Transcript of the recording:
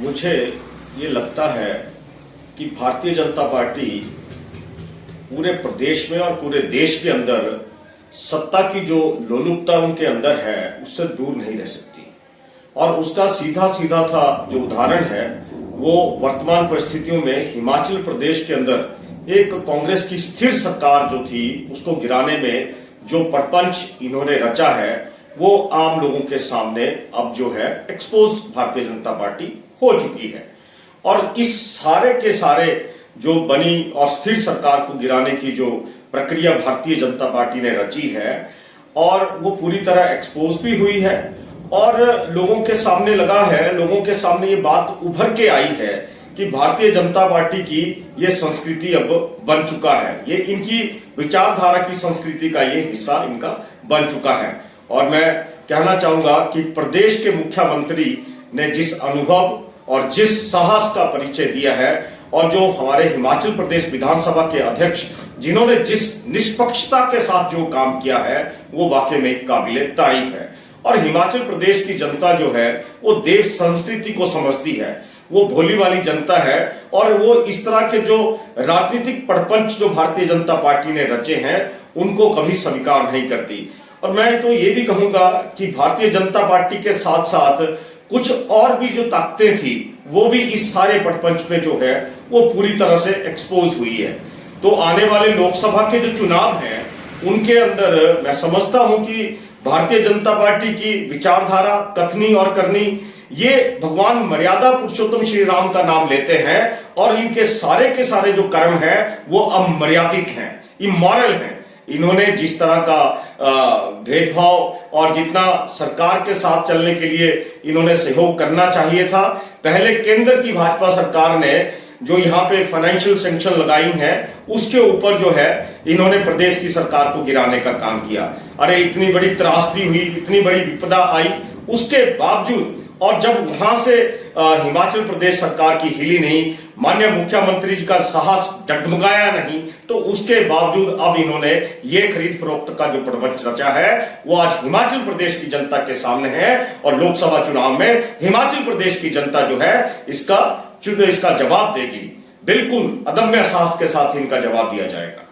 मुझे ये लगता है कि भारतीय जनता पार्टी पूरे प्रदेश में और पूरे देश के अंदर सत्ता की जो लोलुपता उनके अंदर है उससे दूर नहीं रह सकती। और उसका सीधा सीधा था जो उदाहरण है वो वर्तमान परिस्थितियों में हिमाचल प्रदेश के अंदर एक कांग्रेस की स्थिर सरकार जो थी उसको गिराने में जो प्रपंच इन्होंने रचा है वो आम लोगों के सामने अब जो है एक्सपोज भारतीय जनता पार्टी हो चुकी है। और इस सारे के सारे जो बनी और स्थिर सरकार को गिराने की जो प्रक्रिया भारतीय जनता पार्टी ने रची है और वो पूरी तरह एक्सपोज भी हुई है और लोगों के सामने लगा है, लोगों के सामने ये बात उभर के आई है कि भारतीय जनता पार्टी की ये संस्कृति अब बन चुका है, ये इनकी विचारधारा की संस्कृति का ये हिस्सा इनका बन चुका है। और मैं कहना चाहूंगा कि प्रदेश के मुख्यमंत्री ने जिस अनुभव और जिस साहस का परिचय दिया है और जो हमारे हिमाचल प्रदेश विधानसभा के अध्यक्ष जिन्होंने जिस निष्पक्षता के साथ जो काम किया है वो वाकई में काबिले तारीफ है। और हिमाचल प्रदेश की जनता जो है वो देश संस्कृति को समझती है, वो भोली वाली जनता है और वो इस तरह के जो राजनीतिक प्रपंच जो भारतीय जनता पार्टी ने रचे हैं उनको कभी स्वीकार नहीं करती। और मैं तो ये भी कहूंगा कि भारतीय जनता पार्टी के साथ साथ कुछ और भी जो ताकतें थी वो भी इस सारे प्रपंच में जो है वो पूरी तरह से एक्सपोज हुई है। तो आने वाले लोकसभा के जो चुनाव हैं उनके अंदर मैं समझता हूं कि भारतीय जनता पार्टी की विचारधारा, कथनी और करनी ये भगवान मर्यादा पुरुषोत्तम श्री राम का नाम लेते हैं और इनके सारे के सारे जो कर्म है वो अमर्यादित हैं, इमोरल हैं। इन्होंने जिस तरह का भेदभाव और जितना सरकार के साथ चलने के लिए इन्होंने सहयोग करना चाहिए था, पहले केंद्र की भाजपा सरकार ने जो यहाँ पे फाइनेंशियल सैंक्शन लगाई है उसके ऊपर जो है इन्होंने प्रदेश की सरकार को गिराने का काम किया। अरे इतनी बड़ी त्रासदी हुई, इतनी बड़ी विपदा आई, उसके बावजूद और जब वहां से हिमाचल प्रदेश सरकार की हिली नहीं, माननीय मुख्यमंत्री जी का साहस डगमगाया नहीं, तो उसके बावजूद अब इन्होंने ये खरीद फरोख्त का जो प्रपंच रचा है वो आज हिमाचल प्रदेश की जनता के सामने है और लोकसभा चुनाव में हिमाचल प्रदेश की जनता जो है इसका जवाब देगी। बिल्कुल अदम्य साहस के साथ इनका जवाब दिया जाएगा।